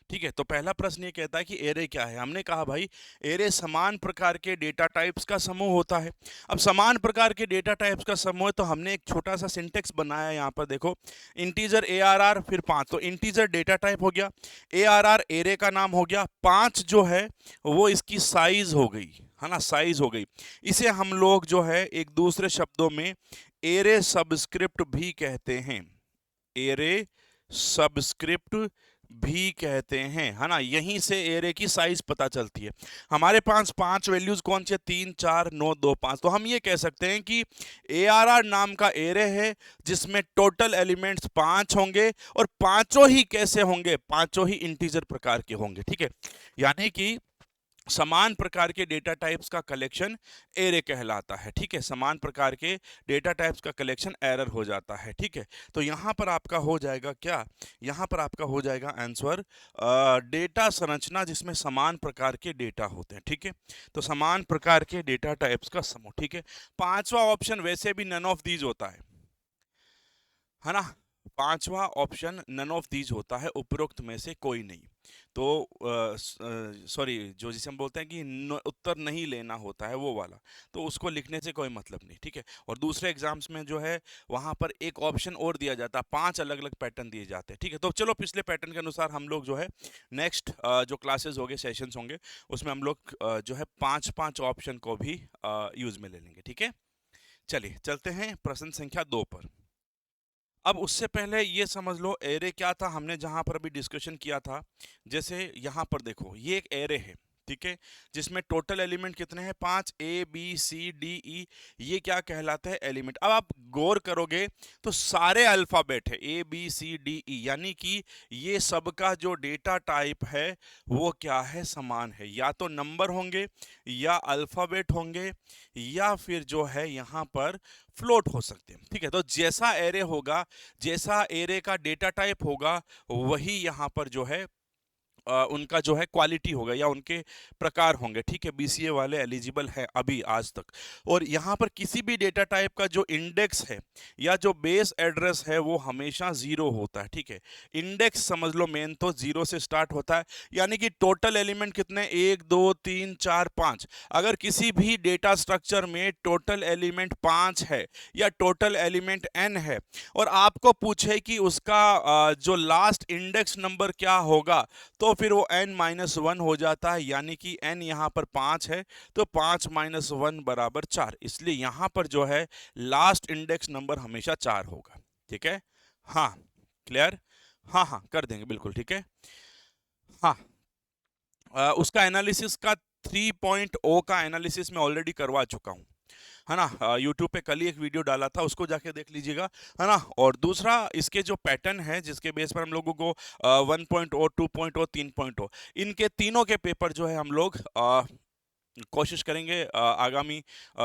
ठीक है, तो पहला प्रश्न ये कहता है कि एरे क्या है। हमने कहा भाई एरे समान प्रकार के डेटा टाइप्स का समूह होता है। अब समान प्रकार के डेटा टाइप्स का समूह है तो हमने एक छोटा सा सिंटेक्स बनाया है। यहाँ पर देखो, इंटीजर ARR फिर 5, तो इंटीजर डेटा टाइप हो गया, ARR एरे का नाम हो गया, 5 जो है वो इसकी साइज हो गई, है ना, साइज हो गई। इसे हम लोग जो है एक दूसरे शब्दों में एरे सबस्क्रिप्ट भी कहते हैं, एरे सबस्क्रिप्ट भी कहते हैं, है ना। यहीं से एरे की साइज पता चलती है। हमारे पास 5 वैल्यूज कौन सी है, 3 4 9 2 5, तो हम ये कह सकते हैं कि ARR नाम का एरे है जिसमें टोटल एलिमेंट्स 5 होंगे, और पांचों ही कैसे होंगे, पांचों ही इंटीजर प्रकार के होंगे। ठीक है, यानी कि समान प्रकार के डेटा टाइप्स का कलेक्शन एरे कहलाता है। ठीक है, समान प्रकार के डेटा टाइप्स का कलेक्शन एरर हो जाता है। ठीक है, तो यहां पर आपका हो जाएगा क्या, यहां पर आपका हो जाएगा आंसर डेटा संरचना जिसमें समान प्रकार के डेटा होते हैं। ठीक है, तो समान प्रकार के डेटा टाइप्स का समूह। ठीक है, पांचवा ऑप्शन वैसे भी नन ऑफ दीज होता है ना। पांचवा ऑप्शन नन ऑफ दीज होता है, उपरोक्त में से कोई नहीं। तो सॉरी, जो जिसे हम बोलते हैं कि उत्तर नहीं लेना होता है वो वाला, तो उसको लिखने से कोई मतलब नहीं। ठीक है, और दूसरे एग्जाम्स में जो है वहां पर एक ऑप्शन और दिया जाता है, 5 अलग अलग पैटर्न दिए जाते हैं। ठीक है, तो चलो पिछले पैटर्न के अनुसार हम लोग जो है नेक्स्ट जो क्लासेस होंगे, सेशंस होंगे, उसमें हम लोग जो है 5 ऑप्शन को भी यूज में ले लेंगे। ठीक है, चलिए चलते हैं प्रश्न संख्या 2 पर। अब उससे पहले ये समझ लो एरे क्या था, हमने जहां पर अभी डिस्कशन किया था। जैसे यहां पर देखो, ये एक एरे है, ठीक है, जिसमें टोटल एलिमेंट कितने हैं, 5, ABCDE, ये क्या कहलाते हैं, एलिमेंट। अब आप गौर करोगे तो सारे अल्फाबेट है ABCDE, यानी कि ये सबका जो डेटा टाइप है वो क्या है, समान है। या तो नंबर होंगे, या अल्फाबेट होंगे, या फिर जो है यहां पर फ्लोट हो सकते हैं। ठीक है, तो जैसा एरे होगा, जैसा एरे का डेटा टाइप होगा, वही यहां पर जो है उनका जो है क्वालिटी होगा, या उनके प्रकार होंगे। ठीक है, BCA वाले एलिजिबल है अभी आज तक। और यहाँ पर किसी भी डेटा टाइप का जो इंडेक्स है या जो बेस एड्रेस है वो हमेशा 0 होता है। ठीक है, इंडेक्स समझ लो मेन तो 0 से स्टार्ट होता है, यानी कि टोटल एलिमेंट कितने, 1 2 3 4 5। अगर किसी भी डेटा स्ट्रक्चर में टोटल एलिमेंट 5 है या टोटल एलिमेंट n है, और आपको पूछे कि उसका जो लास्ट इंडेक्स नंबर क्या होगा, तो फिर वो n-1 हो जाता है, यानी कि n यहाँ पर 5 है, तो 5 - 1 बराबर 4। इसलिए यहाँ पर जो है लास्ट इंडेक्स नंबर हमेशा 4 होगा। ठीक है, हाँ, क्लियर, हाँ हाँ कर देंगे बिल्कुल। ठीक है, हाँ, उसका एनालिसिस का 3.0 का एनालिसिस मैं ऑलरेडी करवा चुका हूँ, है ना। यूट्यूब पे कल ही एक वीडियो डाला था, उसको जाके देख लीजिएगा, है ना। और दूसरा, इसके जो पैटर्न है जिसके बेस पर हम लोगों को 1.0, 2.0, 3.0, इनके तीनों के पेपर जो है हम लोग कोशिश करेंगे आगामी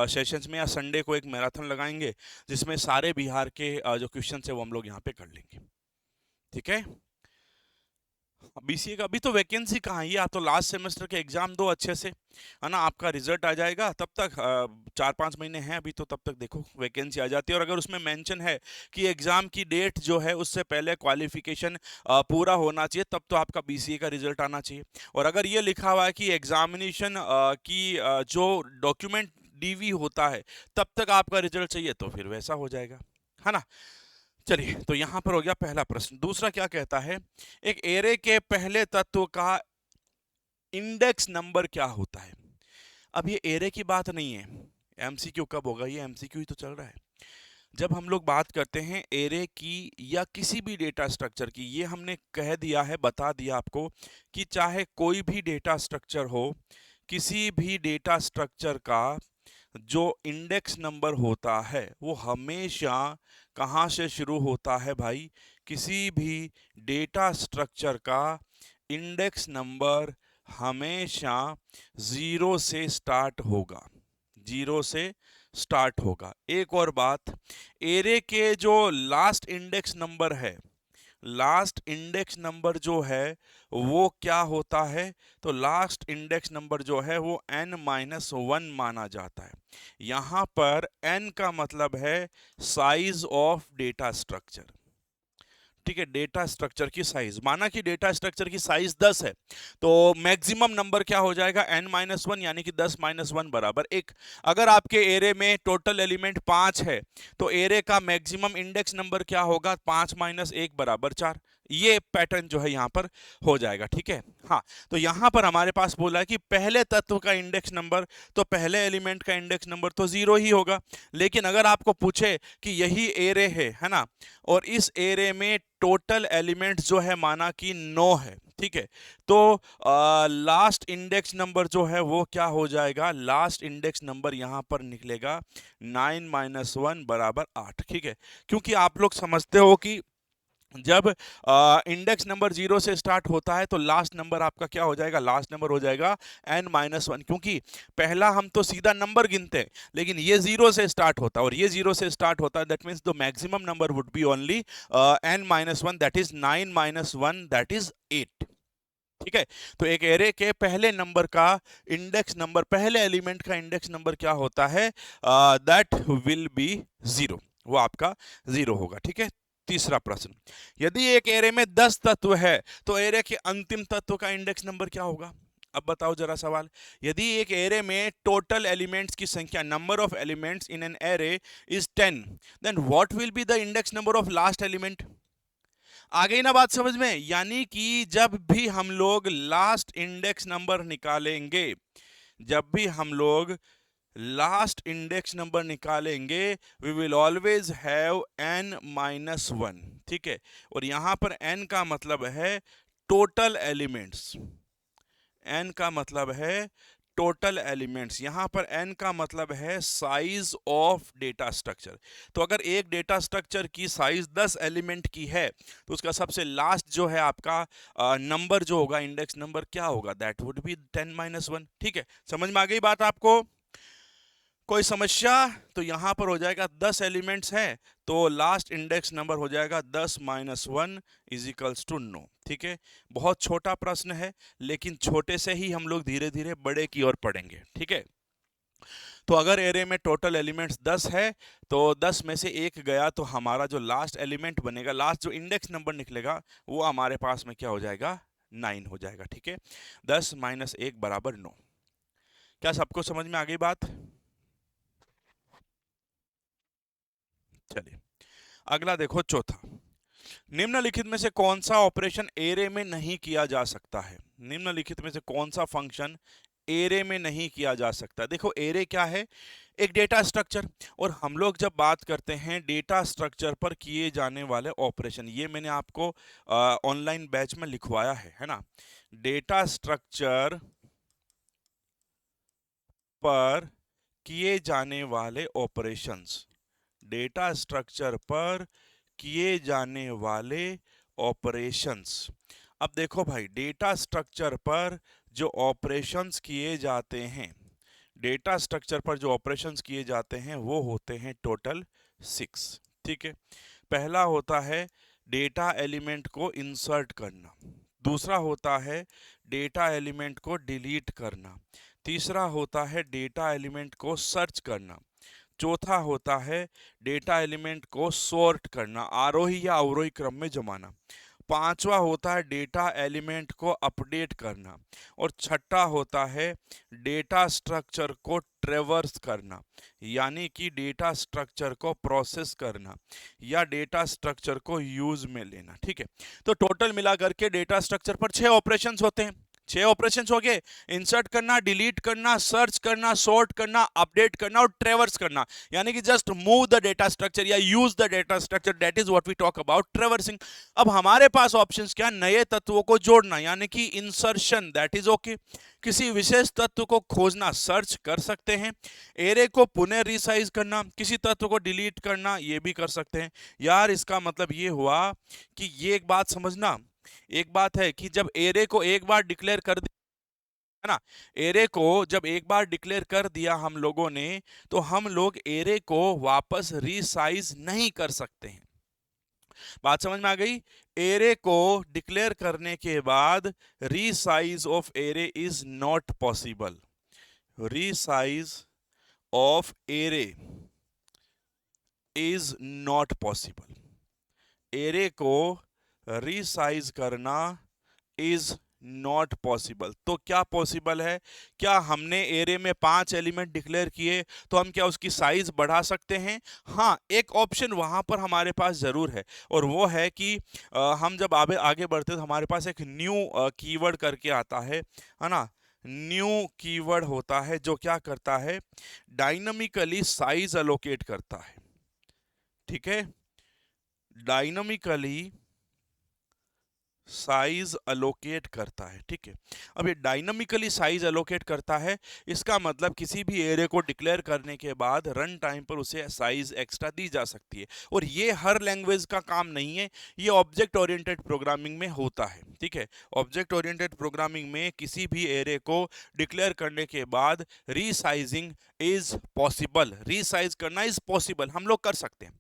सेशंस में, या संडे को एक मैराथन लगाएंगे जिसमें सारे बिहार के जो क्वेश्चन है वो हम लोग यहाँ पे कर लेंगे। ठीक है, BCA का अभी तो वैकेंसी कहाँ है, ये आप तो लास्ट सेमेस्टर के एग्जाम दो अच्छे से, है ना, आपका रिजल्ट आ जाएगा तब तक 4-5 महीने हैं अभी, तो तब तक देखो वैकेंसी आ जाती है। और अगर उसमें मेंशन है कि एग्जाम की डेट जो है उससे पहले क्वालिफिकेशन पूरा होना चाहिए, तब तो आपका BCA का रिजल्ट आना चाहिए। और अगर ये लिखा हुआ है कि एग्जामिनेशन की जो डॉक्यूमेंट DV होता है तब तक आपका रिजल्ट चाहिए, तो फिर वैसा हो जाएगा, है ना। चलिए, तो यहां पर हो गया पहला प्रश्न। दूसरा क्या कहता है, एक एरे के पहले तत्व का इंडेक्स नंबर क्या होता है। अब ये एरे की बात नहीं है, MCQ कब होगा, ये MCQ ही तो चल रहा है। जब हम लोग बात करते हैं एरे की या किसी भी डेटा स्ट्रक्चर की, ये हमने कह दिया है, बता दिया आपको कि चाहे कोई भी डेटा स्ट्रक्चर हो, किसी भी डेटा स्ट्रक्चर का जो इंडेक्स नंबर होता है वो हमेशा कहाँ से शुरू होता है भाई, किसी भी डेटा स्ट्रक्चर का इंडेक्स नंबर हमेशा 0 से स्टार्ट होगा, 0 से स्टार्ट होगा। एक और बात, एरे के जो लास्ट इंडेक्स नंबर है, लास्ट इंडेक्स नंबर जो है वो क्या होता है, तो लास्ट इंडेक्स नंबर जो है वो n-1 माना जाता है। यहां पर n का मतलब है साइज ऑफ डेटा स्ट्रक्चर। ठीक है, डेटा स्ट्रक्चर की साइज, माना कि डेटा स्ट्रक्चर की साइज 10 है, तो मैक्सिमम नंबर क्या हो जाएगा n-1, यानी कि 10-1 बराबर 1। अगर आपके एरे में टोटल एलिमेंट 5 है तो एरे का मैक्सिमम इंडेक्स नंबर क्या होगा, 5-1 बराबर 4। ये पैटर्न जो है यहाँ पर हो जाएगा, ठीक है। हाँ, तो यहाँ पर हमारे पास बोला है कि पहले तत्व का इंडेक्स नंबर, तो पहले एलिमेंट का इंडेक्स नंबर तो 0 ही होगा। लेकिन अगर आपको पूछे कि यही एरे है ना, और इस एरे में टोटल एलिमेंट्स जो है माना कि 9 है, ठीक है, तो लास्ट इंडेक्स नंबर जो है वो क्या हो जाएगा, लास्ट इंडेक्स नंबर यहाँ पर निकलेगा 9-1 बराबर 8, ठीक है। क्योंकि आप लोग समझते हो कि जब इंडेक्स नंबर 0 से स्टार्ट होता है तो लास्ट नंबर आपका क्या हो जाएगा, लास्ट नंबर हो जाएगा n-1, क्योंकि पहला हम तो सीधा नंबर गिनते हैं, लेकिन ये 0 से स्टार्ट होता है और ये 0 से स्टार्ट होता है, that means the maximum number would B only n-1, that is 9-1, that is 8, ठीक है। तो एक एरे के पहले नंबर का इंडेक्स नंबर, पहले एलिमेंट का इंडेक्स नंबर क्या होता है, दैट विल बी 0, वो आपका 0 होगा, ठीक है। तीसरा प्रश्न, यदि एक एरे में 10 तत्व है तो एरे के अंतिम तत्व का इंडेक्स नंबर क्या होगा। अब बताओ जरा सवाल, यदि एक एरे में टोटल एलिमेंट्स की संख्या, number of elements in an array is 10, then what will be the index number of last element. आ गई ना बात समझ में, यानी कि जब भी हम लोग लास्ट इंडेक्स नंबर निकालेंगे, जब भी हम लोग लास्ट इंडेक्स नंबर निकालेंगे, we will always have n-1, ठीक है। और यहां पर n का मतलब है टोटल एलिमेंट्स, n का मतलब है टोटल एलिमेंट्स, यहां पर n का मतलब है साइज ऑफ डेटा स्ट्रक्चर। तो अगर एक डेटा स्ट्रक्चर की साइज 10 एलिमेंट की है तो उसका सबसे लास्ट जो है आपका नंबर जो होगा, इंडेक्स नंबर क्या होगा, दैट वुड बी 10-1, ठीक है। समझ में आ गई बात आपको, कोई समस्या। तो यहां पर हो जाएगा 10 एलिमेंट्स हैं तो लास्ट इंडेक्स नंबर हो जाएगा 10-1 इज इक्वल्स टू 9, ठीक है। बहुत छोटा प्रश्न है, लेकिन छोटे से ही हम लोग धीरे धीरे बड़े की ओर पढ़ेंगे, ठीक है। तो अगर एरे में टोटल एलिमेंट्स 10 है तो 10 में से एक गया तो हमारा जो लास्ट एलिमेंट बनेगा, लास्ट जो इंडेक्स नंबर निकलेगा वो हमारे पास में क्या हो जाएगा, 9 हो जाएगा, ठीक है। 10-1 बराबर 9। क्या सबको समझ में आ गई बात। चलिए अगला देखो, चौथा, निम्नलिखित में से कौन सा ऑपरेशन एरे में नहीं किया जा सकता है। निम्नलिखित में से कौन सा फंक्शन एरे में नहीं किया जा सकता। देखो एरे क्या है, एक डेटा स्ट्रक्चर, और हम लोग जब बात करते हैं डेटा स्ट्रक्चर पर किए जाने वाले ऑपरेशन, ये मैंने आपको ऑनलाइन बैच में लिखवाया है ना। डेटा स्ट्रक्चर पर किए जाने वाले ऑपरेशंस, डेटा स्ट्रक्चर पर किए जाने वाले ऑपरेशंस। अब देखो भाई, डेटा स्ट्रक्चर पर जो ऑपरेशंस किए जाते हैं, डेटा स्ट्रक्चर पर जो ऑपरेशंस किए जाते हैं वो होते हैं टोटल 6, ठीक है। पहला होता है डेटा एलिमेंट को इंसर्ट करना, दूसरा होता है डेटा एलिमेंट को डिलीट करना, तीसरा होता है डेटा एलिमेंट को सर्च करना, चौथा होता है डेटा एलिमेंट को सॉर्ट करना, आरोही या अवरोही क्रम में जमाना, पांचवा होता है डेटा एलिमेंट को अपडेट करना, और छठा होता है डेटा स्ट्रक्चर को ट्रेवर्स करना, यानी कि डेटा स्ट्रक्चर को प्रोसेस करना या डेटा स्ट्रक्चर को यूज में लेना, ठीक है। तो टोटल मिला करके डेटा स्ट्रक्चर पर 6 ऑपरेशंस होते हैं, 6 ऑपरेशंस हो गए, इंसर्ट करना, डिलीट करना, सर्च करना, सॉर्ट करना, अपडेट करना और ट्रेवर्स करना, यानी कि just move the data structure या use the data structure, that is what we talk about traversing. अब हमारे पास ऑप्शंस क्या, नए तत्वों को जोड़ना यानी कि इंसर्शन, दैट इज ओके, किसी विशेष तत्व को खोजना, सर्च कर सकते हैं, एरे को पुनः रिसाइज करना, किसी तत्व को डिलीट करना, ये भी कर सकते हैं। यार इसका मतलब ये हुआ कि ये एक बात समझना, एक बात है कि जब एरे को एक बार डिक्लेयर कर दिया है ना, एरे को जब एक बार डिक्लेयर कर दिया हम लोगों ने, तो हम लोग एरे को वापस रीसाइज नहीं कर सकते हैं। बात समझ में आ गई। एरे को डिक्लेयर करने के बाद resize of array is not possible, resize of array is not possible. Array को रिसाइज करना इज नॉट पॉसिबल। तो क्या पॉसिबल है? क्या हमने एरे में 5 एलिमेंट डिक्लेयर किए तो हम क्या उसकी साइज बढ़ा सकते हैं? हाँ, एक ऑप्शन वहां पर हमारे पास जरूर है, और वो है कि हम जब आगे आगे बढ़ते तो हमारे पास एक न्यू कीवर्ड करके आता है ना। न्यू कीवर्ड होता है जो क्या करता है, डायनामिकली साइज अलोकेट करता है। ठीक है, डायनामिकली साइज अलोकेट करता है। ठीक है, अब ये डायनामिकली साइज अलोकेट करता है, इसका मतलब किसी भी एरे को डिक्लेयर करने के बाद रन टाइम पर उसे साइज एक्स्ट्रा दी जा सकती है, और ये हर लैंग्वेज का काम नहीं है, ये ऑब्जेक्ट ओरिएंटेड प्रोग्रामिंग में होता है। ठीक है, ऑब्जेक्ट ओरिएंटेड प्रोग्रामिंग में किसी भी एरे को डिक्लेयर करने के बाद रीसाइजिंग इज पॉसिबल, रीसाइज करना इज पॉसिबल, हम लोग कर सकते हैं।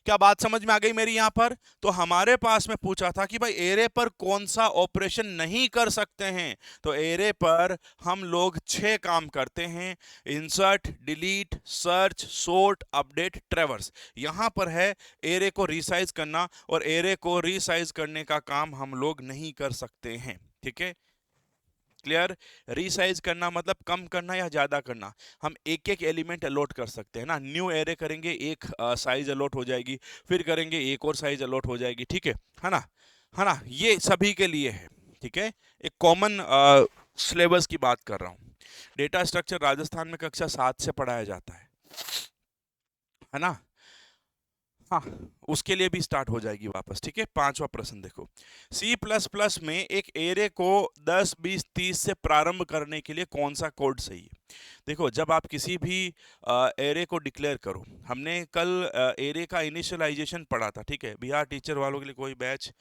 क्या बात समझ में आ गई मेरी यहां पर? तो हमारे पास में पूछा था कि भाई एरे पर कौन सा ऑपरेशन नहीं कर सकते हैं, तो एरे पर हम लोग 6 काम करते हैं: insert, delete, search, sort, update, traverse. यहां पर है एरे को रिसाइज करना, और एरे को रिसाइज करने का काम हम लोग नहीं कर सकते हैं। ठीक है, क्लियर? रीसाइज करना मतलब कम करना या ज्यादा करना। हम एक एक एलिमेंट अलॉट कर सकते हैं ना, न्यू एरे करेंगे एक साइज अलॉट हो जाएगी, फिर करेंगे एक और साइज अलॉट हो जाएगी। ठीक है ना, है ना, ये सभी के लिए है। ठीक है, एक कॉमन सिलेबस की बात कर रहा हूँ। डेटा स्ट्रक्चर राजस्थान में कक्षा 7 से पढ़ाया जाता है ना। हाँ, उसके लिए भी स्टार्ट हो जाएगी वापस। ठीक है, 5वां प्रश्न देखो, C++ में एक एरे को 10, 20, 30 से प्रारंभ करने के लिए कौन सा कोड सही है? देखो, जब आप किसी भी एरे को डिक्लेयर करो, हमने कल एरे का इनिशियलाइजेशन पढ़ा था। ठीक है, बिहार टीचर वालों के लिए कोई बैच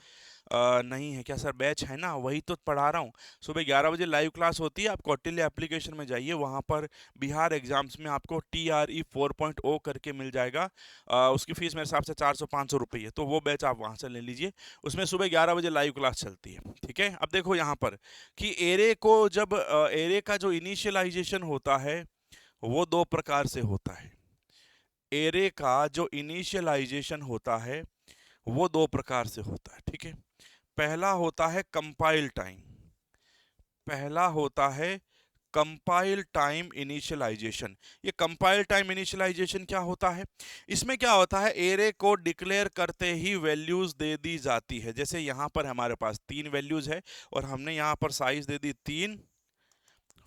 नहीं है क्या सर? बैच है ना, वही तो पढ़ा रहा हूँ। सुबह 11 बजे लाइव क्लास होती है, आप कौटिल्य एप्लीकेशन में जाइए, वहाँ पर बिहार एग्जाम्स में आपको TRE 4.0 करके मिल जाएगा। उसकी फीस मेरे हिसाब से 400-500 रुपये है, तो वो बैच आप वहाँ से ले लीजिए। उसमें सुबह 11 बजे लाइव क्लास चलती है। ठीक है, अब देखो यहाँ पर कि एरे को जब एरे का जो इनिशियलाइजेशन होता है वो 2 प्रकार से होता है। एरे का जो इनिशियलाइजेशन होता है वो 2 प्रकार से होता है। ठीक है, पहला होता है कंपाइल टाइम, पहला होता है कंपाइल टाइम इनिशियलाइजेशन। ये कंपाइल टाइम इनिशियलाइजेशन क्या होता है? इसमें क्या होता है, एरे को डिक्लेयर करते ही वैल्यूज दे दी जाती है। जैसे यहां पर हमारे पास 3 वैल्यूज है, और हमने यहां पर साइज दे दी 3,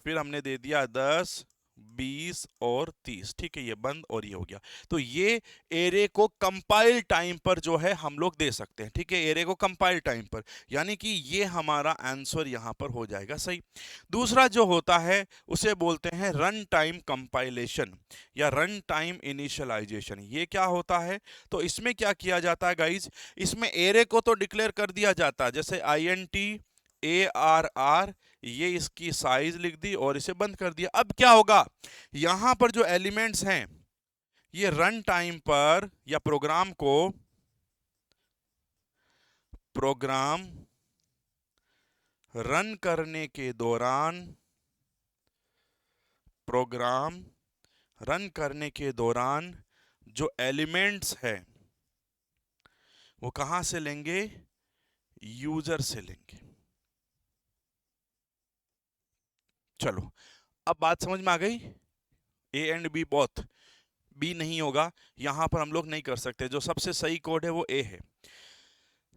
फिर हमने दे दिया 10, 20 और 30। ठीक है, ये बंद और ये हो गया। तो ये एरे को कंपाइल टाइम पर जो है हम लोग दे सकते हैं। ठीक है, एरे को कंपाइल टाइम पर, यानी कि ये हमारा आंसर यहां पर हो जाएगा सही। दूसरा जो होता है उसे बोलते हैं रन टाइम कंपाइलेशन या रन टाइम इनिशियलाइजेशन। ये क्या होता है? तो इसमें क्या किया जाता है गाइज, इसमें एरे को तो डिक्लेयर कर दिया जाता है, जैसे INT ARR, ये इसकी साइज लिख दी और इसे बंद कर दिया। अब क्या होगा, यहां पर जो एलिमेंट्स हैं ये रन टाइम पर या प्रोग्राम रन करने के दौरान, प्रोग्राम रन करने के दौरान जो एलिमेंट्स है वो कहां से लेंगे? यूजर से लेंगे। चलो, अब बात समझ में आ गई? A and B both, B नहीं होगा, यहां पर हम लोग नहीं कर सकते। जो सबसे सही कोड है वो ए है,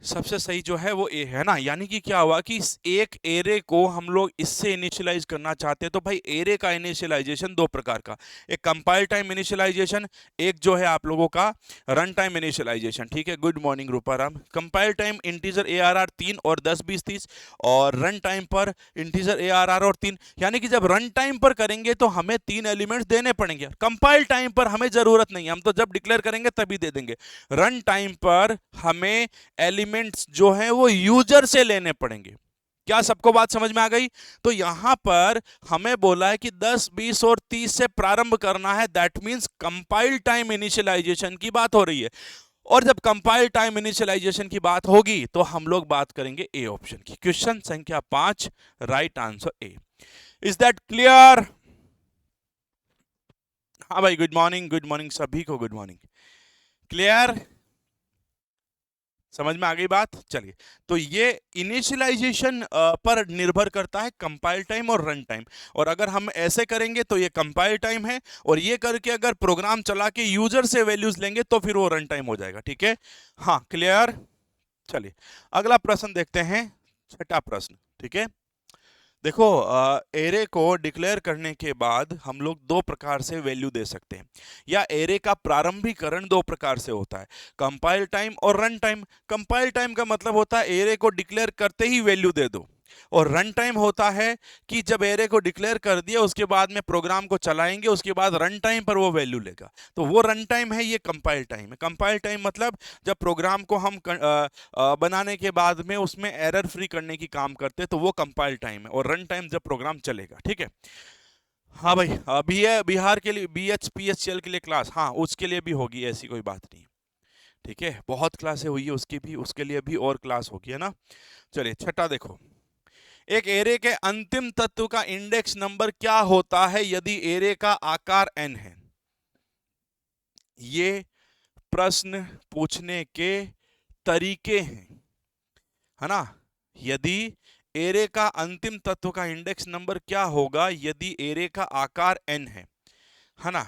सबसे सही जो है वो ए है ना। यानी कि क्या हुआ कि इस एक एरे को हम लोग इससे इनिशियलाइज करना चाहते हैं, तो भाई एरे का इनिशियलाइजेशन 2 प्रकार का, एक कंपाइल टाइम इनिशियलाइजेशन, एक जो है आप लोगों का रन टाइम इनिशियलाइजेशन। ठीक है, good morning Ruparam. Compile time integer ARR 3 और 10, 20, 30, और रन टाइम पर इंटीजर ARR और 3। यानी कि जब रन टाइम पर करेंगे तो हमें 3 एलिमेंट्स देने पड़ेंगे, कंपाइल टाइम पर हमें जरूरत नहीं है, हम तो जब डिक्लेयर करेंगे तभी दे देंगे। रन टाइम पर हमें एलिमेंट्स जो हैं वो यूजर से लेने पड़ेंगे। क्या सबको बात समझ में आ गई? तो यहां पर हमें बोला है कि 10, 20 और 30 से प्रारंभ करना है, that means compile time initialization की बात हो रही है। और जब कंपाइल टाइम इनिशियलाइजेशन की बात होगी तो हम लोग बात करेंगे ए ऑप्शन की। क्वेश्चन संख्या 5, right answer A. Is that clear? हाँ भाई, गुड मॉर्निंग, गुड मॉर्निंग सभी को, गुड मॉर्निंग। क्लियर? समझ में आ गई बात? चलिए, तो ये इनिशियलाइजेशन पर निर्भर करता है, कंपाइल टाइम और रन टाइम। और अगर हम ऐसे करेंगे तो ये कंपाइल टाइम है, और ये करके अगर प्रोग्राम चला के यूजर से वैल्यूज लेंगे तो फिर वो रन टाइम हो जाएगा। ठीक है, हाँ क्लियर? चलिए अगला प्रश्न देखते हैं, छठा प्रश्न। ठीक है, देखो एरे को डिक्लेयर करने के बाद हम लोग दो प्रकार से वैल्यू दे सकते हैं, या एरे का प्रारंभिकरण दो प्रकार से होता है, कंपाइल टाइम और रन टाइम। कंपाइल टाइम का मतलब होता है एरे को डिक्लेयर करते ही वैल्यू दे दो, और रन टाइम होता है कि जब एरे को डिक्लेयर कर दिया उसके बाद में प्रोग्राम को चलाएंगे, उसके बाद रन टाइम पर वो वैल्यू लेगा, तो वो रन टाइम है, ये कंपाइल टाइम है। कंपाइल टाइम मतलब जब प्रोग्राम को हम बनाने के बाद में उसमें एरर फ्री करने की काम करते हैं तो वो कंपाइल टाइम है, और रन टाइम जब प्रोग्राम चलेगा। ठीक है, हाँ भाई, अभी है बिहार के लिए BHPSCL के लिए क्लास, हाँ उसके लिए भी होगी, ऐसी कोई बात नहीं। ठीक है, बहुत क्लासें हुई है उसकी भी, उसके लिए भी और क्लास होगी, है ना। चलिए छठा देखो, एक एरे के अंतिम तत्व का इंडेक्स नंबर क्या होता है यदि एरे का आकार n है? ये प्रश्न पूछने के तरीके हैं, है ना। यदि एरे का अंतिम तत्व का इंडेक्स नंबर क्या होगा यदि एरे का आकार n है ना।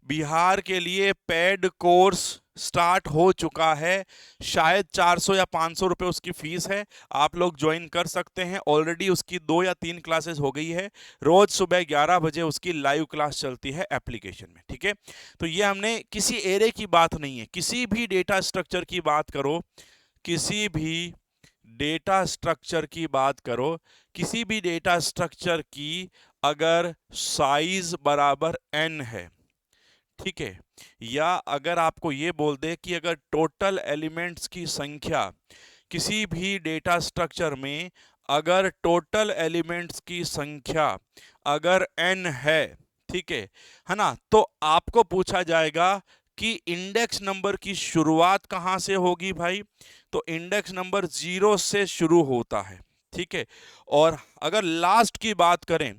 बिहार के लिए पेड कोर्स स्टार्ट हो चुका है, शायद 400 या 500 रुपए उसकी फीस है, आप लोग ज्वाइन कर सकते हैं। ऑलरेडी उसकी 2 या 3 क्लासेस हो गई है, रोज सुबह 11 बजे उसकी लाइव क्लास चलती है एप्लीकेशन में। ठीक है, तो ये हमने किसी एरे की बात नहीं है, किसी भी डेटा स्ट्रक्चर की बात करो, किसी भी डेटा स्ट्रक्चर की बात करो, किसी भी डेटा स्ट्रक्चर की अगर साइज बराबर n है, ठीक है, या अगर आपको ये बोल दे कि अगर टोटल एलिमेंट्स की संख्या किसी भी डेटा स्ट्रक्चर में, अगर टोटल एलिमेंट्स की संख्या अगर n है, ठीक है ना, तो आपको पूछा जाएगा कि इंडेक्स नंबर की शुरुआत कहां से होगी भाई, तो इंडेक्स नंबर 0 से शुरू होता है। ठीक है, और अगर लास्ट की बात करें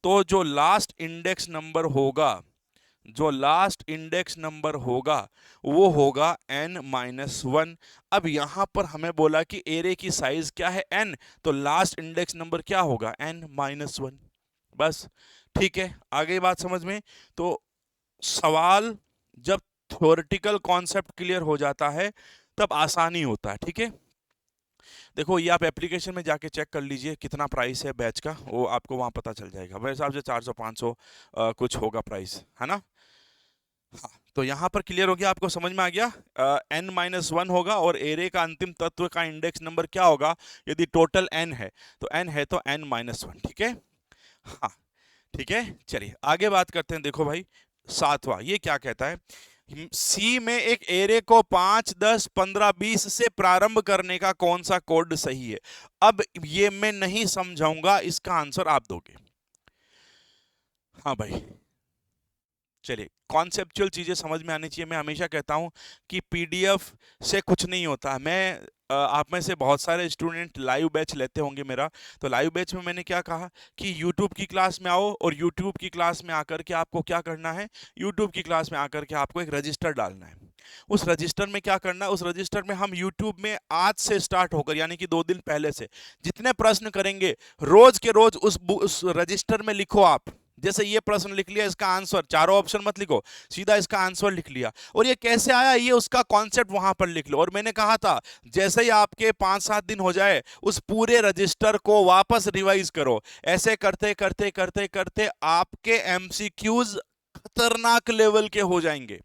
तो जो लास्ट इंडेक्स नंबर होगा, जो लास्ट इंडेक्स नंबर होगा वो होगा n-1। अब यहां पर हमें बोला कि एरे की साइज क्या है n, तो लास्ट इंडेक्स नंबर क्या होगा n-1, बस। ठीक है, आगे बात समझ में। तो सवाल जब थ्योरेटिकल कॉन्सेप्ट क्लियर हो जाता है तब आसानी होता है। ठीक है, देखो ये आप एप्लीकेशन में जाके चेक कर लीजिए कितना प्राइस है बैच का, वो आपको वहां पता चल जाएगा, मेरे हिसाब से 400-500 कुछ होगा प्राइस, है ना। हाँ, तो यहाँ पर क्लियर हो गया, आपको समझ में आ गया। n-1 होगा और एरे का अंतिम तत्व का इंडेक्स नंबर क्या होगा यदि टोटल n है, तो n है तो n-1। ठीक है, हाँ ठीक है, चलिए आगे बात करते हैं। देखो भाई सातवां, ये क्या कहता है, सी में एक एरे को 5, 10, 15, 20 से प्रारंभ करने का कौन सा कोड सही है। अब ये मैं नहीं समझाऊंगा, इसका आंसर आप दोगे। हाँ भाई, चलिए कॉन्सेप्चुअल चीजें समझ में आनी चाहिए। मैं हमेशा कहता हूं कि पीडीएफ से कुछ नहीं होता। मैं आप में से बहुत सारे स्टूडेंट लाइव बैच लेते होंगे मेरा, तो लाइव बैच में मैंने क्या कहा कि यूट्यूब की क्लास में आओ, और यूट्यूब की क्लास में आकर के आपको क्या करना है, यूट्यूब की क्लास में आकर के आपको एक रजिस्टर डालना है। उस रजिस्टर में क्या करना है, उस रजिस्टर में हम यूट्यूब में आज से स्टार्ट होकर यानी कि 2 दिन पहले से जितने प्रश्न करेंगे रोज के रोज उस रजिस्टर में लिखो आप। जैसे ये प्रश्न लिख लिया, इसका आंसर, चारों ऑप्शन मत लिखो, सीधा इसका आंसर लिख लिया, और ये कैसे आया ये उसका कॉन्सेप्ट वहां पर लिख लो। और मैंने कहा था जैसे ही आपके 5-7 दिन हो जाए उस पूरे रजिस्टर को वापस रिवाइज करो। ऐसे करते करते करते करते आपके एमसीक्यूज खतरनाक लेवल के हो जाएंगे,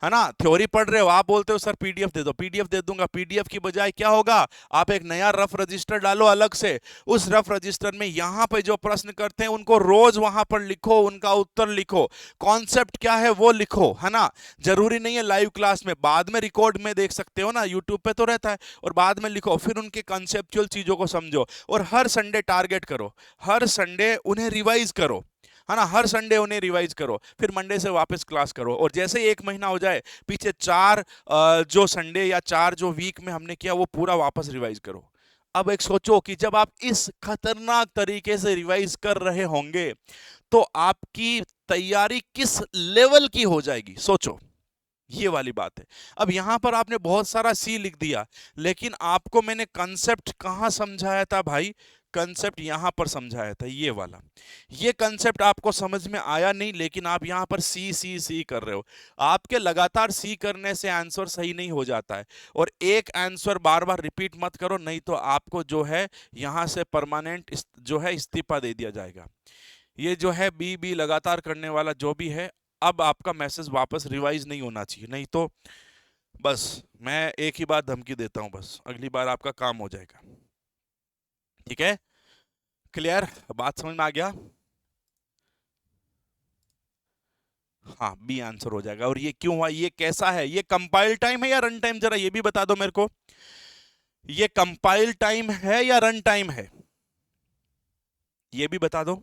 है ना। थ्योरी पढ़ रहे हो, आप बोलते हो सर पीडीएफ दे दो, पीडीएफ दे दूंगा, पीडीएफ की बजाय क्या होगा, आप एक नया रफ रजिस्टर डालो अलग से। उस रफ रजिस्टर में यहां पे जो प्रश्न करते हैं उनको रोज वहां पर लिखो, उनका उत्तर लिखो, कॉन्सेप्ट क्या है वो लिखो, है ना। जरूरी नहीं है लाइव क्लास में, बाद में रिकॉर्ड में देख सकते हो ना, यूट्यूब पे तो रहता है, और बाद में लिखो, फिर उनके कंसेप्चुअल चीजों को समझो, और हर संडे टारगेट करो, हर संडे उन्हें रिवाइज करो, है ना। हर संडे उन्हें रिवाइज करो, फिर मंडे से वापस क्लास करो, और जैसे ही 1 महीना हो जाए पीछे 4 जो संडे या 4 जो वीक में हमने किया वो पूरा वापस रिवाइज करो। अब एक सोचो कि जब आप इस खतरनाक तरीके से रिवाइज कर रहे होंगे तो आपकी तैयारी किस लेवल की हो जाएगी, सोचो। ये वाली बात है। अब यहां पर आपने बहुत सारा सी लिख दिया, लेकिन आपको मैंने कंसेप्ट कहां समझाया था भाई? कंसेप्ट यहां पर समझाया था, ये वाला। ये कंसेप्ट आपको समझ में आया नहीं, लेकिन आप यहां पर सी सी सी कर रहे हो। आपके लगातार सी करने से आंसर सही नहीं हो जाता है। और एक आंसर बार बार रिपीट मत करो, नहीं तो आपको जो है यहां से परमानेंट जो है इस्तीफा दे दिया जाएगा। ये जो है बी बी लगातार करने वाला जो भी है, अब आपका मैसेज वापस रिवाइज नहीं होना चाहिए, नहीं तो बस मैं एक ही बार धमकी देता हूं, बस अगली बार आपका काम हो जाएगा। ठीक है, क्लियर? बात समझ में आ गया? हाँ, बी आंसर हो जाएगा। और ये क्यों हुआ, ये कैसा है, ये कंपाइल टाइम है या रन टाइम, जरा ये भी बता दो मेरे को। ये कंपाइल टाइम है या रन टाइम है, ये भी बता दो।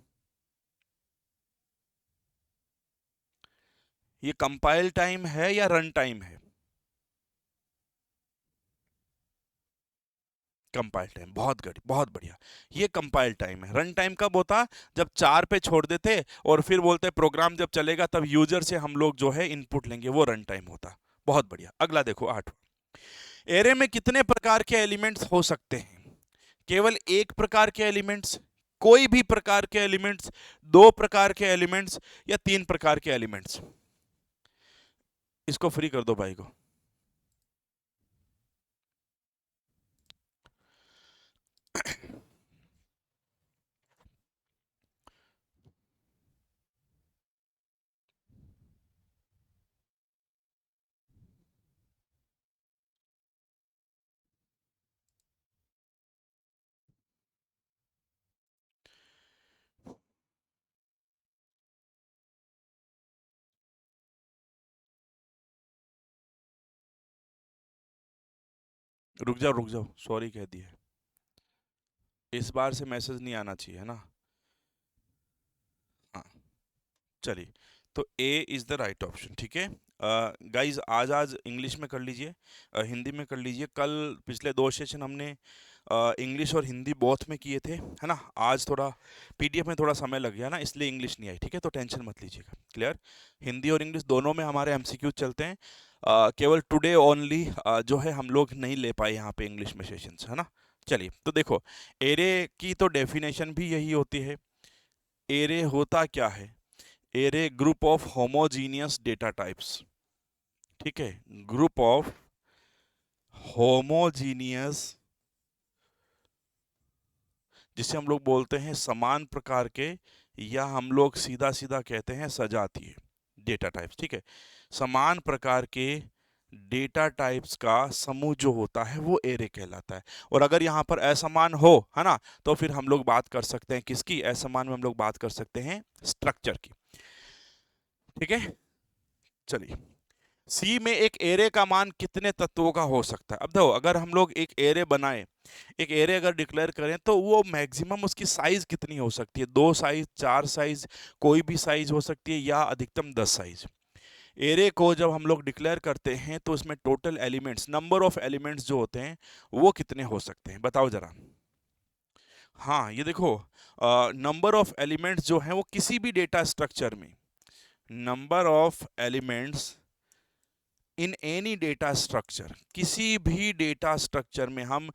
ये कंपाइल टाइम है या रन टाइम है? कंपाइल टाइम, बहुत गड़ी, बहुत बढ़िया। ये कंपाइल टाइम है। रन टाइम कब होता? जब 4 पे छोड़ देते और फिर बोलते प्रोग्राम जब चलेगा तब यूजर से हम लोग जो है इनपुट लेंगे, वो रन टाइम होता। बहुत बढ़िया। अगला देखो 8। एरे में कितने प्रकार के एलिमेंट्स हो सकते हैं? केवल एक प्रकार के एलिमेंट्स, कोई भी प्रकार के एलिमेंट्स, दो प्रकार के एलिमेंट्स, या तीन प्रकार के एलिमेंट्स? इसको फ्री कर दो भाई को। रुक जाओ रुक जाओ, सॉरी कह दिए। इस बार से मैसेज नहीं आना चाहिए, है ना? हाँ, चलिए। तो ए इज द राइट ऑप्शन। ठीक है गाइज, आज आज इंग्लिश में कर लीजिए, हिंदी में कर लीजिए। कल पिछले 2 सेशन हमने इंग्लिश और हिंदी बोथ में किए थे, है ना? आज थोड़ा पीडीएफ में थोड़ा समय लग गया ना, इसलिए इंग्लिश नहीं आई। ठीक है, तो टेंशन मत लीजिएगा। क्लियर? हिंदी और इंग्लिश दोनों में हमारे एमसीक्यू चलते हैं। केवल टुडे ओनली जो है हम लोग नहीं ले पाए यहाँ पे इंग्लिश में सेशंस, है ना? चलिए, तो देखो, एरे की तो डेफिनेशन भी यही होती है। एरे होता क्या है? Array group of homogeneous data types. ठीक है, ग्रुप ऑफ होमोजीनियस, जिसे हम लोग बोलते हैं समान प्रकार के, या हम लोग सीधा सीधा कहते हैं सजातीय डेटा टाइप्स। ठीक है, समान प्रकार के डेटा टाइप्स का समूह जो होता है वो एरे कहलाता है। और अगर यहाँ पर असमान हो, है ना, तो फिर हम लोग बात कर सकते हैं किसकी? असमान में हम लोग बात कर सकते हैं स्ट्रक्चर की। ठीक है, चलिए। सी में एक एरे का मान कितने तत्वों का हो सकता है? अब देखो, अगर हम लोग एक एरे बनाए, एक एरे अगर डिक्लेयर करें, तो वो मैक्सिमम उसकी साइज कितनी हो सकती है? 2 साइज, 4 साइज, कोई भी साइज हो सकती है, या अधिकतम 10 साइज। एरे को जब हम लोग डिक्लेयर करते हैं तो इसमें total elements, number of elements जो होते हैं वो कितने हो सकते हैं? बताओ जरा। हाँ, ये देखो, नंबर ऑफ एलिमेंट्स जो हैं वो किसी भी डेटा स्ट्रक्चर में, number of elements in any data structure, किसी भी डेटा स्ट्रक्चर में हम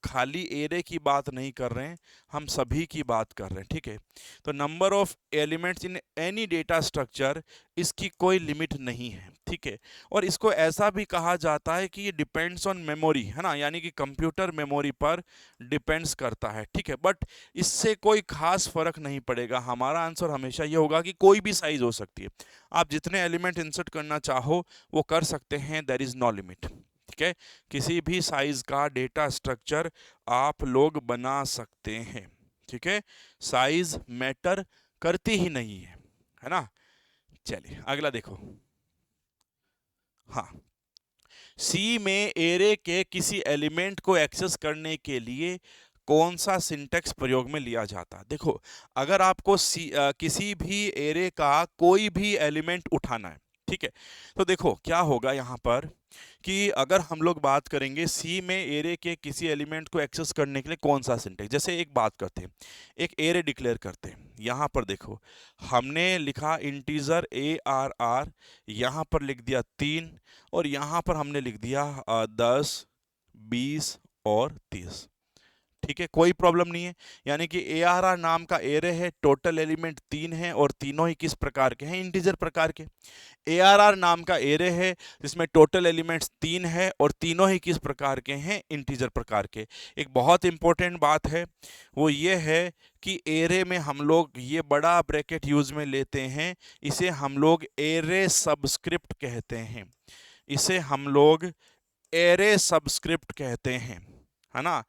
खाली एरे की बात नहीं कर रहे हैं, हम सभी की बात कर रहे हैं। ठीक है, तो number of elements in any data structure, इसकी कोई लिमिट नहीं है। ठीक है, और इसको ऐसा भी कहा जाता है कि ये डिपेंड्स ऑन मेमोरी, है ना, यानी कि कंप्यूटर मेमोरी पर डिपेंड्स करता है। ठीक है, बट इससे कोई खास फर्क नहीं पड़ेगा। हमारा आंसर हमेशा ये होगा कि कोई भी साइज हो सकती है, आप जितने एलिमेंट इंसर्ट करना चाहो वो कर सकते हैं, देयर इज नो लिमिट। ठीक है, किसी भी साइज का डेटा स्ट्रक्चर आप लोग बना सकते हैं। ठीक है, साइज मैटर करती ही नहीं है ना? चलिए अगला देखो। हाँ, सी में एरे के किसी एलिमेंट को एक्सेस करने के लिए कौन सा सिंटेक्स प्रयोग में लिया जाता है? देखो, अगर आपको किसी भी एरे का कोई भी एलिमेंट उठाना है, ठीक है। तो देखो क्या होगा यहाँ पर कि अगर हम लोग बात करेंगे सी में एरे के किसी एलिमेंट को एक्सेस करने के लिए कौन सा सिंटेक्स, जैसे एक बात करते हैं, एक एरे डिक्लेयर करते हैं। यहाँ पर देखो हमने लिखा इंटीजर ARR, यहाँ पर लिख दिया 3 और यहाँ पर हमने लिख दिया 10, 20 और 30। ठीक है, कोई प्रॉब्लम नहीं है। यानी कि ARR नाम का एरे है, टोटल एलिमेंट 3 है और तीनों ही किस प्रकार के हैं, इंटीजर प्रकार के। ARR नाम का एरे है जिसमें टोटल एलिमेंट्स 3 है और तीनों ही किस प्रकार के हैं, इंटीजर प्रकार के। एक बहुत इंपॉर्टेंट बात है वो ये है कि एरे में हम लोग ये बड़ा ब्रैकेट यूज में लेते हैं, इसे हम लोग एरे सबस्क्रिप्ट कहते हैं, इसे हम लोग एरे सबस्क्रिप्ट कहते हैं, है ना।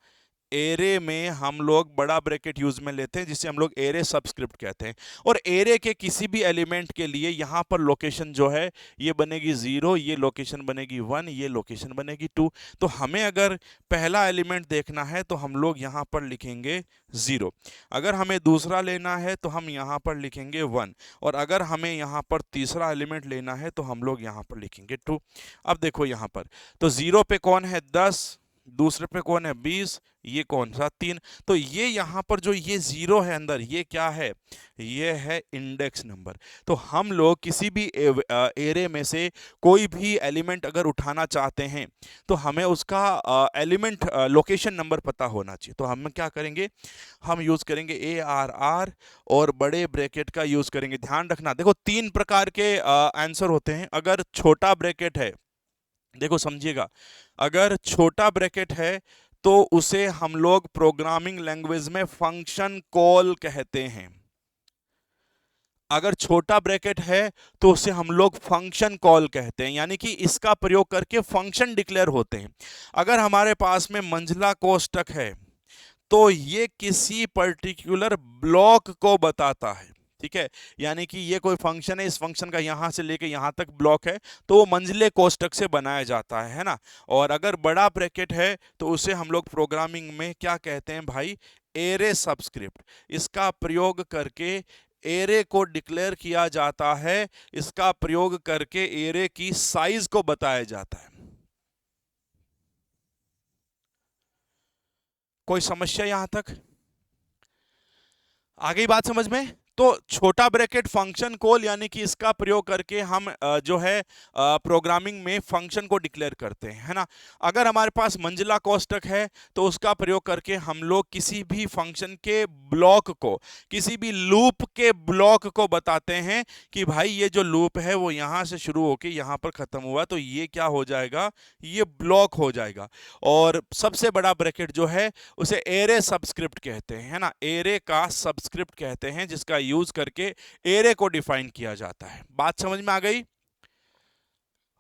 एरे में हम लोग बड़ा ब्रैकेट यूज में लेते हैं जिसे हम लोग एरे सबस्क्रिप्ट कहते हैं। और एरे के किसी भी एलिमेंट के लिए यहाँ पर लोकेशन जो है ये बनेगी 0, ये लोकेशन बनेगी 1, ये लोकेशन बनेगी 2। तो हमें अगर पहला एलिमेंट देखना है तो हम लोग यहाँ पर लिखेंगे 0, अगर हमें दूसरा लेना है तो हम यहाँ पर लिखेंगे 1, और अगर हमें यहाँ पर तीसरा एलिमेंट लेना है तो हम लोग यहाँ पर लिखेंगे 2। अब देखो यहाँ पर तो 0 पे कौन है 10, दूसरे पे कौन है 20, ये कौन सा 3। तो ये यहाँ पर जो ये 0 है अंदर, ये क्या है, ये है इंडेक्स नंबर। तो हम लोग किसी भी एरे में से कोई भी एलिमेंट अगर उठाना चाहते हैं तो हमें उसका एलिमेंट लोकेशन नंबर पता होना चाहिए। तो हम क्या करेंगे, हम यूज करेंगे ARR और बड़े ब्रैकेट का यूज करेंगे। ध्यान रखना, देखो 3 प्रकार के आंसर होते हैं। अगर छोटा ब्रैकेट है, देखो समझिएगा, अगर छोटा ब्रैकेट है तो उसे हम लोग प्रोग्रामिंग लैंग्वेज में फंक्शन कॉल कहते हैं। अगर छोटा ब्रैकेट है तो उसे हम लोग फंक्शन कॉल कहते हैं, यानी कि इसका प्रयोग करके फंक्शन डिक्लेयर होते हैं। अगर हमारे पास में मंझला कोष्ठक है तो ये किसी पर्टिकुलर ब्लॉक को बताता है, ठीक है। यानी कि ये कोई फंक्शन है, इस फंक्शन का यहां से लेके यहां तक ब्लॉक है तो वो मंझले कोष्ठक से बनाया जाता है ना। और अगर बड़ा ब्रैकेट है तो उसे हम लोग प्रोग्रामिंग में क्या कहते हैं भाई, एरे सबस्क्रिप्ट। इसका प्रयोग करके एरे को डिक्लेयर किया जाता है, इसका प्रयोग करके एरे की साइज को बताया जाता है। कोई समस्या यहां तक आ गई बात समझ में? तो छोटा ब्रैकेट फंक्शन कॉल, यानी कि इसका प्रयोग करके हम जो है प्रोग्रामिंग में फंक्शन को डिक्लेयर करते हैं, है ना। अगर हमारे पास मंझला कोष्ठक है तो उसका प्रयोग करके हम लोग किसी भी फंक्शन के ब्लॉक को, किसी भी लूप के ब्लॉक को बताते हैं कि भाई ये जो लूप है वो यहां से शुरू होके यहां पर खत्म हुआ तो ये क्या हो जाएगा, ये ब्लॉक हो जाएगा। और सबसे बड़ा ब्रैकेट जो है उसे एरे सबस्क्रिप्ट कहते हैं, है ना। एरे का सबस्क्रिप्ट कहते हैं जिसका यूज करके एरे को डिफाइन किया जाता है। बात समझ में आ गई?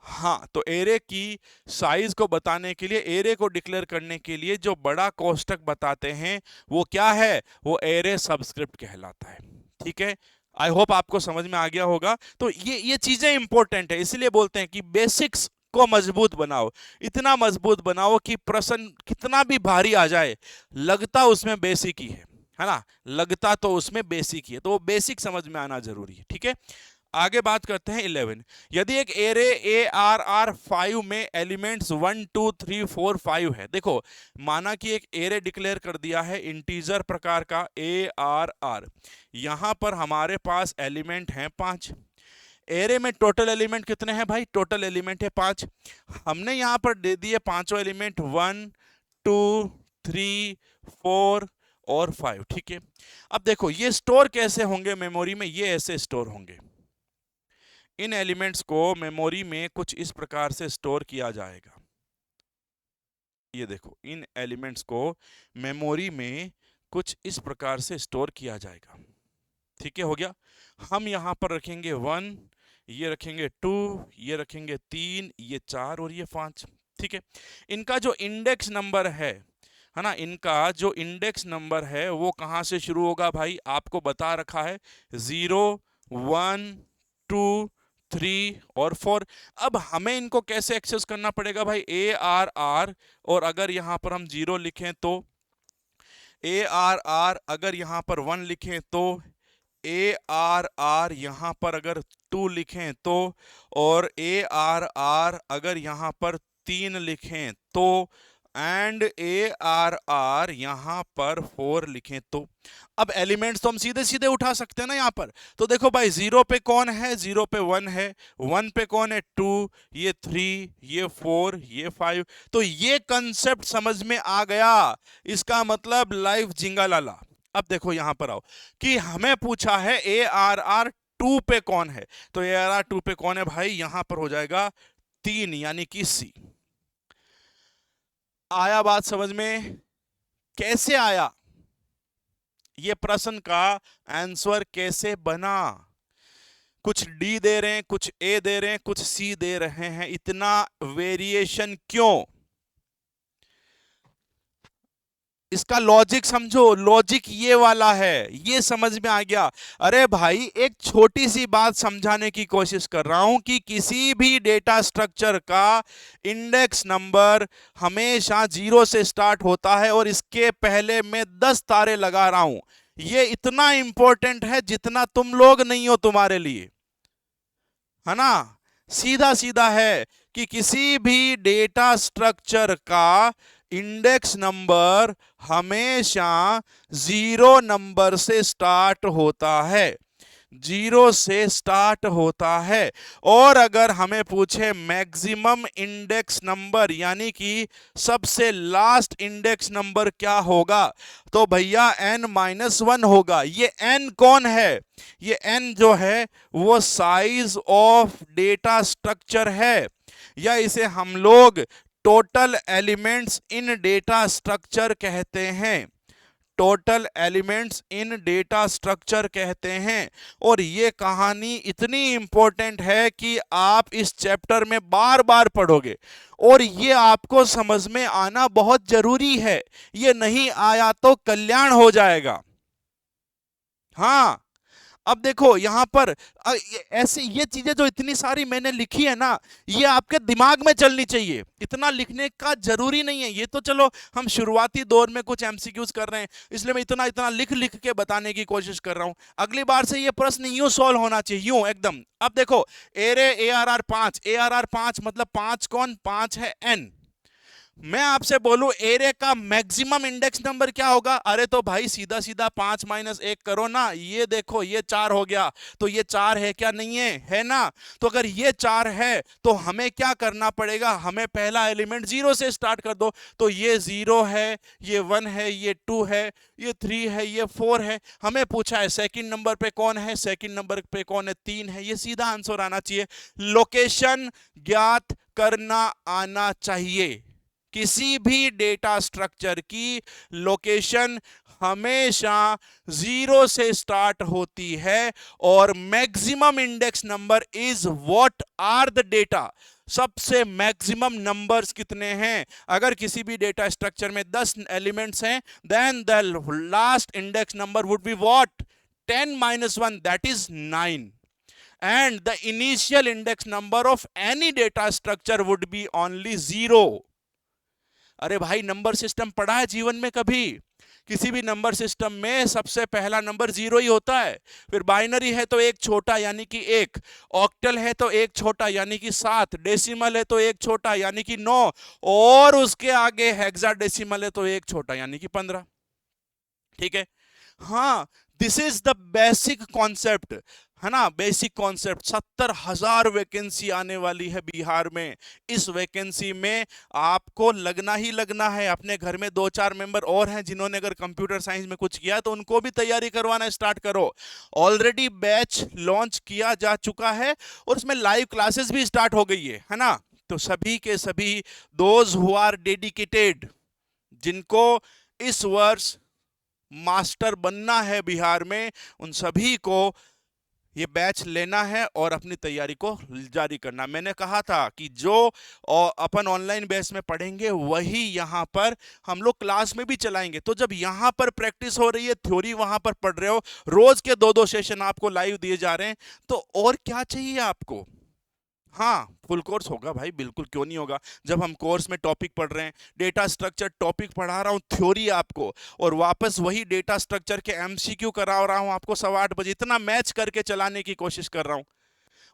हाँ, तो एरे की साइज को बताने के लिए, एरे को डिक्लेयर करने के लिए जो बड़ा कोष्ठक बताते हैं वो क्या है, वो एरे सबस्क्रिप्ट कहलाता है। ठीक है, आई होप आपको समझ में आ गया होगा। तो ये चीजें इंपॉर्टेंट है, इसलिए बोलते हैं कि बेसिक्स को मजबूत बनाओ, इतना मजबूत बनाओ कि प्रश्न कितना भी भारी आ जाए लगता उसमें बेसिक ही है ना, लगता तो उसमें बेसिक ही है। तो वो बेसिक समझ में आना जरूरी है। ठीक है, आगे बात करते हैं 11। यदि एक एरे ARR5 में एलिमेंट्स 1 2 3 4 5 है, देखो माना कि एक एरे डिक्लेयर कर दिया है इंटीजर प्रकार का ARR, यहां पर हमारे पास एलिमेंट हैं 5। एरे में टोटल एलिमेंट कितने हैं भाई, टोटल एलिमेंट है 5। हमने यहां पर दे दिए पांचों एलिमेंट 1 2 3 4 और 5। ठीक है, अब देखो ये स्टोर कैसे होंगे मेमोरी में, ये ऐसे स्टोर होंगे। इन एलिमेंट्स को मेमोरी में कुछ इस प्रकार से स्टोर किया जाएगा। ये देखो इन एलिमेंट्स को मेमोरी में कुछ इस प्रकार से स्टोर किया जाएगा। ठीक है, हो गया। हम यहां पर रखेंगे 1, ये रखेंगे 2, ये रखेंगे 3, ये 4 और ये 5। ठीक है, इनका जो इंडेक्स नंबर है ना, इनका जो इंडेक्स नंबर है वो कहां से शुरू होगा भाई, आपको बता रखा है 0 1 2 3 और 4। अब हमें इनको कैसे एक्सेस करना पड़ेगा भाई, ARR, और अगर यहां पर हम 0 लिखें तो ARR, अगर यहां पर 1 लिखें तो ARR यहां पर अगर 2 लिखें तो, और ARR अगर यहां पर 3 लिखें तो, एंड ARR यहां पर 4 लिखें तो। अब एलिमेंट्स तो हम सीधे सीधे उठा सकते हैं ना यहां पर। तो देखो भाई, 0 पे कौन है? 0 पे 1 है, 1 पे कौन है? 2, ये 3, ये 4, ये 5। तो ये कंसेप्ट समझ में आ गया। इसका मतलब लाइफ जिंगालाला। अब देखो यहां पर आओ कि हमें पूछा है ARR 2 पे कौन है। तो ARR 2 पे कौन है भाई? यहां पर हो जाएगा 3, यानी कि C। आया बात समझ में? कैसे आया ये प्रश्न का आंसर, कैसे बना? कुछ डी दे रहे हैं, कुछ ए दे रहे हैं, कुछ सी दे रहे हैं, इतना वेरिएशन क्यों? इसका लॉजिक समझो। लॉजिक ये वाला है, ये समझ में आ गया? अरे भाई, एक छोटी सी बात समझाने की कोशिश कर रहा हूं कि किसी भी डेटा स्ट्रक्चर का इंडेक्स नंबर हमेशा 0 से स्टार्ट होता है, और इसके पहले मैं 10 तारे लगा रहा हूं। ये इतना इंपॉर्टेंट है जितना तुम लोग नहीं हो तुम्हारे लिए, है ना? सीधा सीधा है कि किसी भी डेटा स्ट्रक्चर का इंडेक्स नंबर हमेशा 0 नंबर से स्टार्ट होता है, 0 से स्टार्ट होता है। और अगर हमें पूछे मैक्सिमम इंडेक्स नंबर, यानी कि सबसे लास्ट इंडेक्स नंबर क्या होगा, तो भैया n-1 होगा। ये n कौन है? ये n जो है वो साइज ऑफ डेटा स्ट्रक्चर है, या इसे हम लोग total elements in data structure कहते हैं। Total elements in data structure कहते हैं। और ये कहानी इतनी इंपॉर्टेंट है कि आप इस चैप्टर में बार बार पढ़ोगे, और ये आपको समझ में आना बहुत जरूरी है। ये नहीं आया तो कल्याण हो जाएगा। हाँ, अब देखो यहां पर ऐसे ये चीजें जो इतनी सारी मैंने लिखी है ना, ये आपके दिमाग में चलनी चाहिए। इतना लिखने का जरूरी नहीं है। ये तो चलो हम शुरुआती दौर में कुछ एमसीक्यूज कर रहे हैं, इसलिए मैं इतना इतना लिख लिख के बताने की कोशिश कर रहा हूं। अगली बार से ये प्रश्न यूं सॉल्व होना चाहिए, यूं एकदम। अब देखो, एरे ARR 5, ARR 5 मतलब 5 कौन? 5 है n। मैं आपसे बोलूं एरे का मैक्सिमम इंडेक्स नंबर क्या होगा? अरे तो भाई सीधा सीधा 5 - 1 करो ना। ये देखो, ये 4 हो गया, तो ये 4 है क्या? नहीं है, है ना? तो अगर ये 4 है तो हमें क्या करना पड़ेगा? हमें पहला एलिमेंट 0 से स्टार्ट कर दो। तो ये 0 है, ये 1 है, ये 2 है, ये 3 है, ये 4 है। हमें पूछा है सेकंड नंबर पे कौन है, सेकंड नंबर पे कौन है? 3 है। ये सीधा आंसर आना चाहिए। लोकेशन ज्ञात करना आना चाहिए। किसी भी डेटा स्ट्रक्चर की लोकेशन हमेशा 0 से स्टार्ट होती है, और maximum index number is what are the data. सबसे मैक्सिमम नंबर्स कितने हैं? अगर किसी भी डेटा स्ट्रक्चर में 10 एलिमेंट्स हैं, then the last index number would be what? 10 - 1, that is 9। And the initial index number of any data structure would be only 0. अरे भाई, नंबर सिस्टम पढ़ा है जीवन में कभी? किसी भी नंबर सिस्टम में सबसे पहला नंबर 0 ही होता है। फिर बाइनरी है तो एक छोटा यानी कि 1, ऑक्टल है तो एक छोटा यानी कि 7, डेसिमल है तो एक छोटा यानी कि 9, और उसके आगे हेक्साडेसिमल है तो एक छोटा यानी कि 15। ठीक है? हाँ, this is the basic concept, है ना? Basic concept. 70,000 वैकेंसी आने वाली है बिहार में। इस वैकेंसी में आपको लगना ही लगना है। अपने घर में 2-4 मेंबर और हैं जिन्होंने अगर कंप्यूटर साइंस में कुछ किया तो उनको भी तैयारी करवाना स्टार्ट करो। ऑलरेडी बैच लॉन्च किया जा चुका है, और उसमें लाइव क्लासेस भी स्टार्ट हो गई है ना? तो सभी के सभी दोज हु आर डेडिकेटेड, जिनको इस वर्ष मास्टर बनना है बिहार में, उन सभी को ये बैच लेना है और अपनी तैयारी को जारी करना। मैंने कहा था कि जो अपन ऑनलाइन बैच में पढ़ेंगे वही यहाँ पर हम लोग क्लास में भी चलाएंगे। तो जब यहाँ पर प्रैक्टिस हो रही है, थ्योरी वहां पर पढ़ रहे हो, रोज के 2-2 सेशन आपको लाइव दिए जा रहे हैं, तो और क्या चाहिए आपको? हाँ, फुल कोर्स होगा भाई, बिल्कुल, क्यों नहीं होगा। जब हम कोर्स में टॉपिक पढ़ रहे हैं, डेटा स्ट्रक्चर टॉपिक पढ़ा रहा हूँ थ्योरी आपको, और वापस वही डेटा स्ट्रक्चर के एमसीक्यू करा रहा हूँ आपको 8:15 इतना मैच करके चलाने की कोशिश कर रहा हूँ।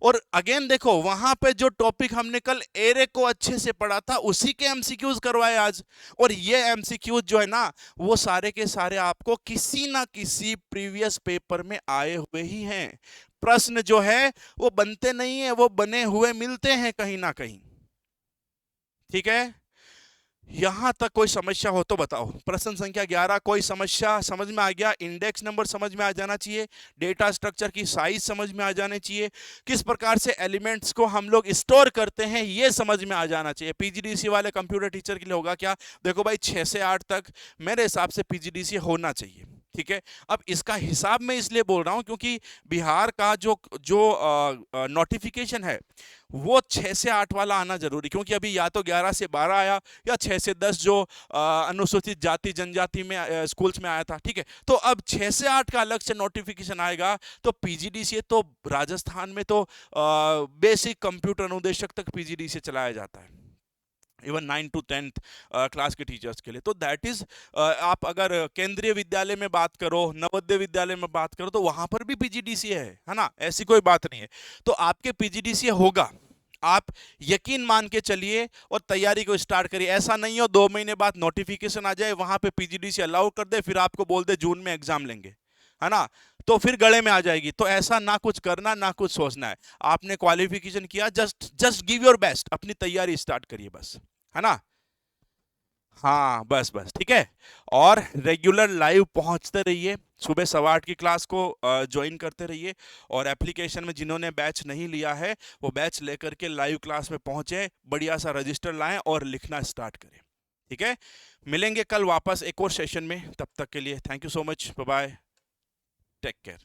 और अगेन देखो, वहां पे जो टॉपिक हमने कल एरे को अच्छे से पढ़ा था, उसी के एमसीक्यूज करवाए आज। और ये एमसीक्यूज जो है ना, वो सारे के सारे आपको किसी ना किसी प्रीवियस पेपर में आए हुए ही हैं। प्रश्न जो है वो बनते नहीं है, वो बने हुए मिलते हैं कहीं ना कहीं। ठीक है, यहां तक कोई समस्या हो तो बताओ। प्रश्न संख्या 11, कोई समस्या समझ में आ गया? इंडेक्स नंबर समझ में आ जाना चाहिए, डेटा स्ट्रक्चर की साइज समझ में आ जाने चाहिए, किस प्रकार से एलिमेंट्स को हम लोग स्टोर करते हैं ये समझ में आ जाना चाहिए। पीजीडीसी वाले कंप्यूटर टीचर के लिए होगा क्या? देखो भाई, 6 से 8 तक मेरे हिसाब से पीजीडीसी होना चाहिए। ठीक है, अब इसका हिसाब मैं इसलिए बोल रहा हूं क्योंकि बिहार का जो जो नोटिफिकेशन है वो 6 से 8 वाला आना जरूरी, क्योंकि अभी या तो 11 से 12 आया या 6 से 10 जो अनुसूचित जाति जनजाति में स्कूल्स में आया था। ठीक है, तो अब 6 से 8 का अलग से नोटिफिकेशन आएगा, तो पीजीडीसीए तो राजस्थान में तो बेसिक कंप्यूटर अनुदेशक तक पीजीडीसीए चलाया जाता है, इवन 9 to 10th क्लास के टीचर्स के लिए। तो दैट इज, आप अगर केंद्रीय विद्यालय में बात करो, नवोदय विद्यालय में बात करो, तो वहां पर भी पीजीडीसीए है ना, ऐसी कोई बात नहीं है। तो आपके पीजीडीसीए होगा, आप यकीन मान के चलिए और तैयारी को स्टार्ट करिए। ऐसा नहीं हो 2 महीने बाद नोटिफिकेशन आ जाए, वहां पे पीजीडीसी अलाउ कर दे, फिर आपको बोल दे जून में एग्जाम लेंगे, है ना, तो फिर गले में आ जाएगी। तो ऐसा ना कुछ करना, ना कुछ सोचना है। आपने क्वालिफिकेशन किया, just just give your best, अपनी तैयारी स्टार्ट करिए बस, है ना। हाँ, बस बस ठीक है। और रेगुलर लाइव पहुंचते रहिए, सुबह 8:15 की क्लास को ज्वाइन करते रहिए। और एप्लीकेशन में जिन्होंने बैच नहीं लिया है, वो बैच लेकर के लाइव क्लास में पहुंचे, बढ़िया सा रजिस्टर लाएं और लिखना स्टार्ट करें। ठीक है, मिलेंगे कल वापस एक और सेशन में, तब तक के लिए thank you so much, bye bye, take care.